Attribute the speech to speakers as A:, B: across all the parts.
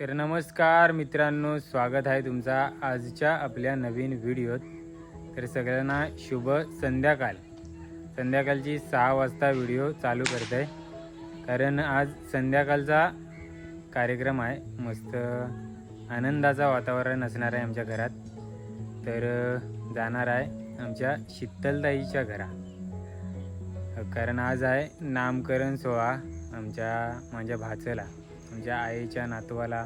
A: तर नमस्कार मित्रांनो, स्वागत आहे तुमचा आजच्या आपल्या नवीन व्हिडिओत। तर सगळ्यांना शुभ संध्याकाळची 6 वाजता व्हिडिओ चालू करत आहे, कारण आज संध्याकाळचा कार्यक्रम आहे। मस्त आनंदाचा वातावरण असणार आहे आमच्या घरात। तर जाणार आहे आमच्या शीतलताईच्या घरा, कारण आज आहे नामकरण सोहळा माझ्या भाचेला, आमच्या आईच्या नातवाला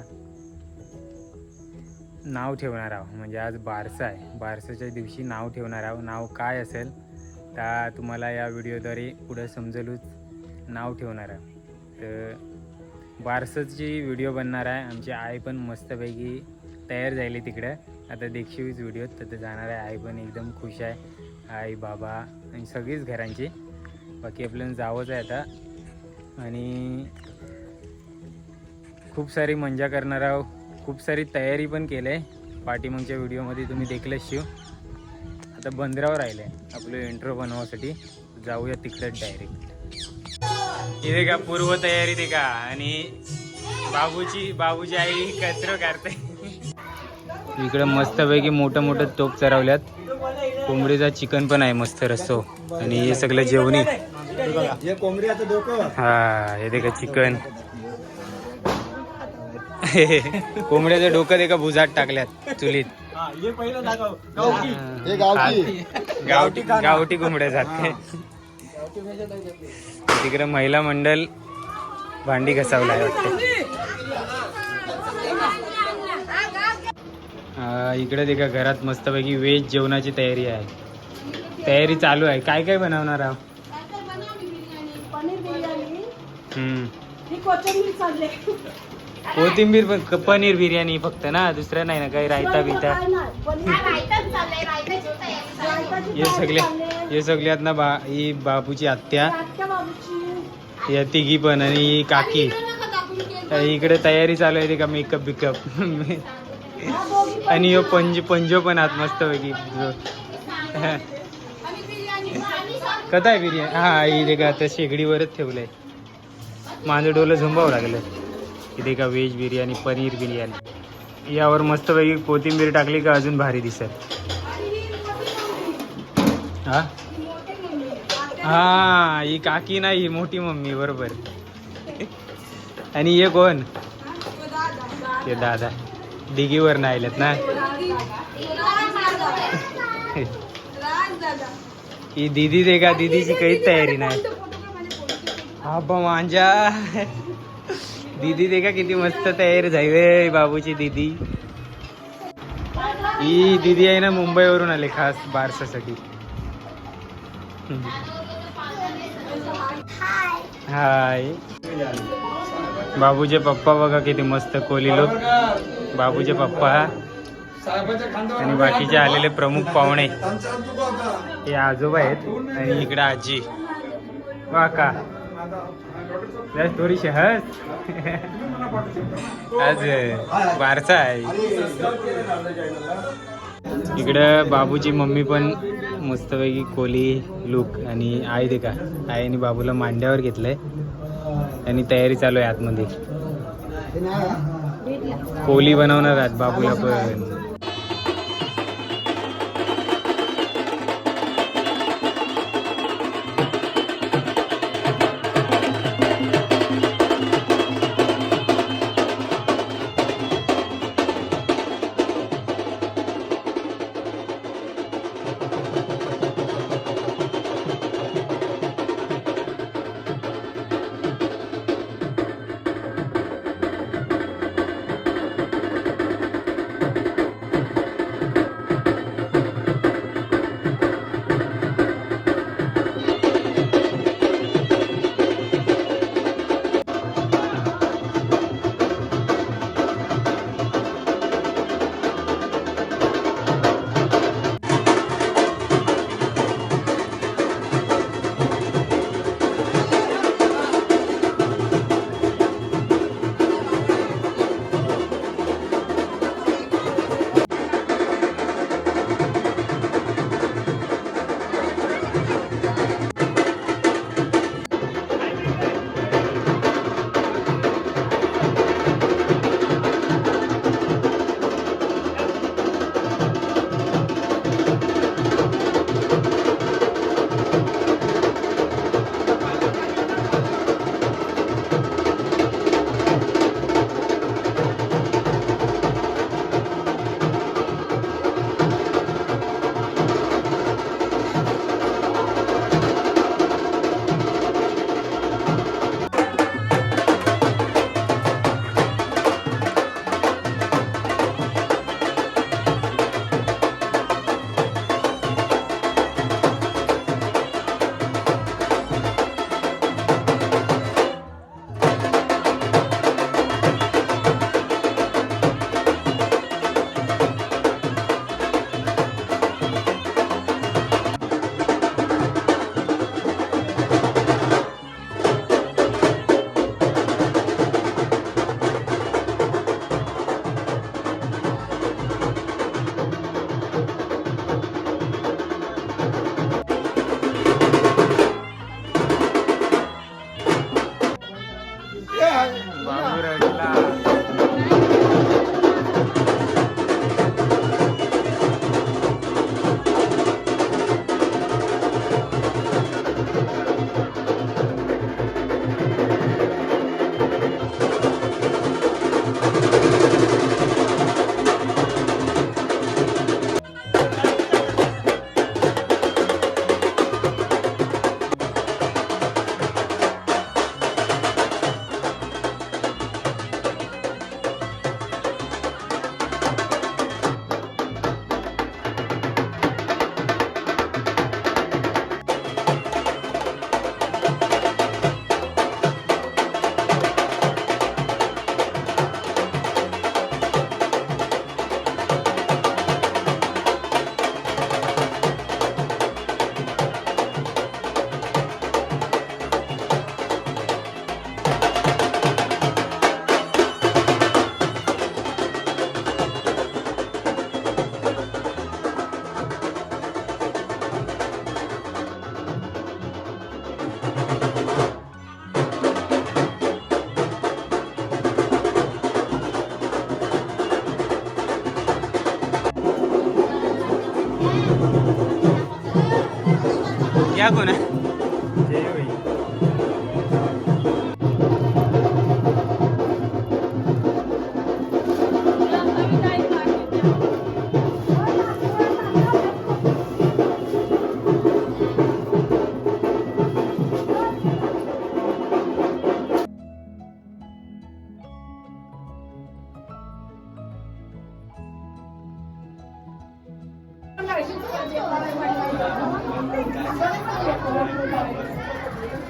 A: नाव ठेवणार आहोत। म्हणजे आज बारसा आहे, बारसाच्या दिवशी नाव ठेवणार आहोत। नाव काय असेल तर तुम्हाला या व्हिडिओद्वारे पुढे समजेलच। नाव ठेवणार आहे तर बारसाची व्हिडिओ बनणार आहे। आमची आई पण मस्तपैकी तयार झाली तिकडे, आता देखील व्हिडिओत तर जाणार आहे। आई पण एकदम खुश आहे, आई बाबा आणि सगळीच घरांची। बाकी आपल्याला जावंच आहे आता आणि खूप सारी मजा करणार आहोत। खूप सारी तयारी पण केली आहे, पाठीमागच्या व्हिडिओमध्ये तुम्ही देखलं शिव। आता बंदरावर राहिले आपलं इंट्रो बनवासाठी, जाऊया तिकडे डायरेक्ट। इथे का पूर्व तयारी ते का, आणि बाबूची आई कचरो करते। इकडे मस्तपैकी मोठं तोप चरवल्यात, कोंबडीचा चिकन पण आहे मस्त रस्सो, आणि हे सगळं जेवणी। हा हे देखा चिकन, कोंबड्याचं डोकं ते का भुजात टाकल्यात चुलीत। गावठी कोंबड्या जाते तिकडे। महिला मंडळ भांडी घसावलाय वाटतं। इकडे ते का घरात मस्तपैकी व्हेज जेवणाची तयारी आहे, तयारी चालू आहे। काय काय बनवणार आहोत? कोथिंबीर पनीर बिर्याणी फक्त ना, दुसरं नाही ना काही? रायता बिता हे सगळ्यात ना ही बाबूची आत्या, या तिघी पण, आणि काकी। इकडे तयारी चालू आहे ते का मेकअप बिकअप आणि पंजो पण आत मस्त पैकी। कथा आहे बिर्याणी? हा इथे का आता शेगडीवरच ठेवलंय, माझं डोलं झुंबावं लागलं। इथे का व्हेज बिर्याणी, पनीर बिर्याणी, यावर मस्तपैकी कोथिंबीर टाकली का अजून भारी दिसत। हा ही काकी नाही, ही मोठी मम्मी बरोबर। आणि हे कोण? ते दादा डिगीवर नाही आलेत ना। ही दीदी दे का, दीदीची काहीच तयारी नाही। हा माझ्या दीदी दे का किती मस्त तयार झाली बाबूची दीदी। ही दीदी आहे ना, मुंबईवरून आले खास बारसासाठी। हाय बाबूचे पप्पा बघा किती मस्त कोली लोक, बाबूचे पप्पा आणि बाकीचे आलेले प्रमुख पाहुणे। हे आजोबा आहेत आणि इकडे आजी। वाका थोडीशी हस आज बारसा आहे। इकडं बाबूची मम्मी पण मस्तपैकी कोली लुक, आणि आई दे का, आईने बाबूला मांड्यावर घेतलंय आणि तयारी चालू आहे आतमध्ये। कोली बनवणार आहेत बाबूला पण। क्या कोण आहे जय होई.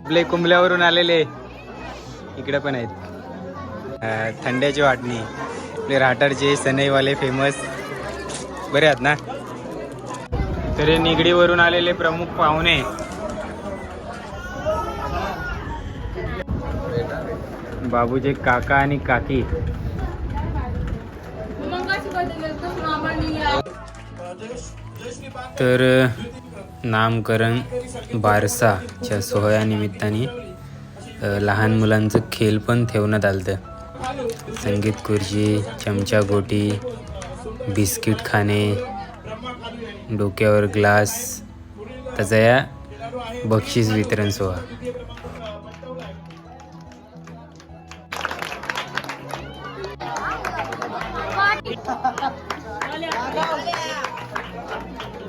A: आपले कुंभल्यावरून आलेले इकडे पण आहेत. थंड्याची वाटणी आपले राहटारचे सनईवाले फेमस बरे आहेत ना. तर हे निगडीवरून आलेले प्रमुख पाहुणे बाबूचे काका आणि काकी. तर नामकरण बारसाच्या सोहळ्यानिमित्ताने लहान मुलांचं खेळ पण ठेवण्यात आलं होतं. संगीत खुर्ची, चमचा गोटी, बिस्किट खाणे, डोक्यावर ग्लास, त्याचा या बक्षीस वितरण सोहळा.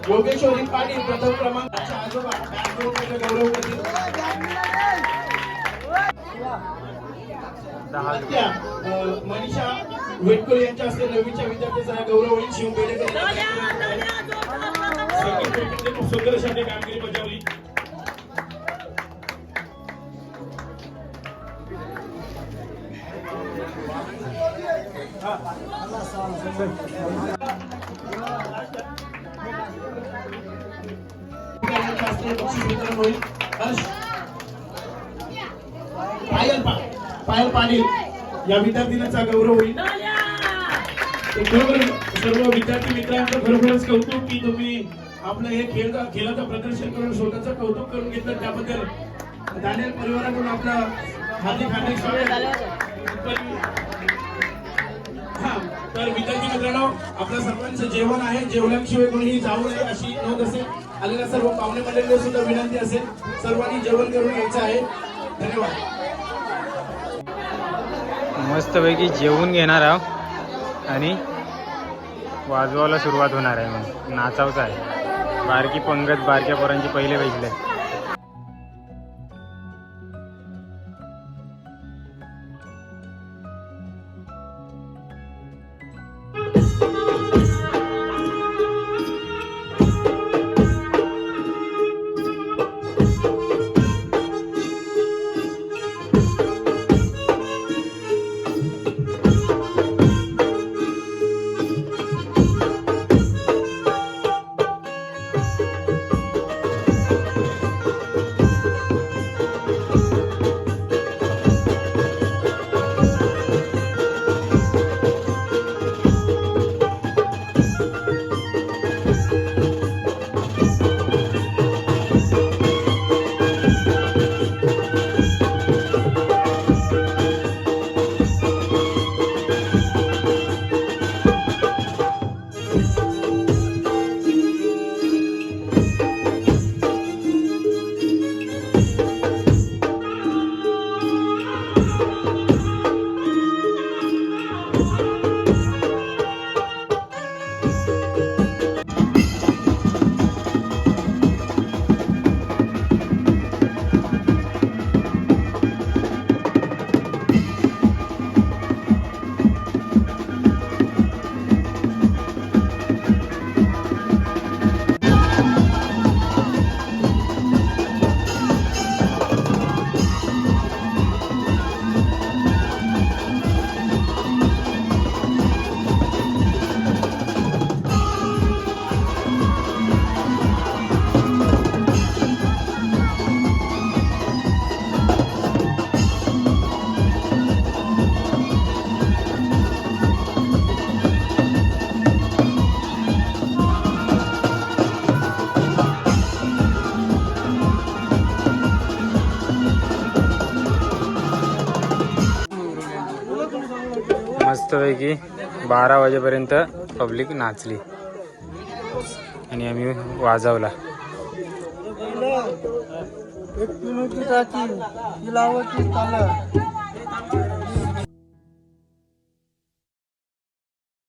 B: योगेश्वरी पाटील प्रथम क्रमांकाच्या आजोबा गौरव करतील. मनीषा वेटकर यांच्या हस्ते 9वीच्या विद्यार्थ्यांचा गौरव होईल. शिव बेडेकर खूप सुंदर अशा कामगिरी बजावली. पायल पाटील या विद्यार्थिनीचा गौरव होईल. सर्व विद्यार्थी मित्रांचं खरोखरच कौतुक की तुम्ही आपलं हे खेळाचं प्रदर्शन करून स्वतःचं कौतुक करून घेतलं. त्याबद्दल दानेल परिवाराकडून आपला हार्दिक स्वागत. तर विद्यार्थी मित्रांनो, आपल्या सर्वांचं जेवण आहे. जेवणाशिवाय कोणीही जाऊ नये अशी नोंद असेल. आलेल्या सर्व पाहुणे मंडळींना सुद्धा विनंती असेल, सर्वांनी जेवण करून यायचं आहे. धन्यवाद.
A: मस्तपैकी जेवून घेणार आहोत आणि वाजवायला सुरुवात होणार आहे. मग नाचावचं आहे. बारकी पंगत बारक्या पोरांची पहिले बैठले. मस्तपैकी 12 वाजेपर्यंत पब्लिक नाचली आणि आम्ही वाजवला.
C: एक पिनूची टाकी ती लावायची त्याला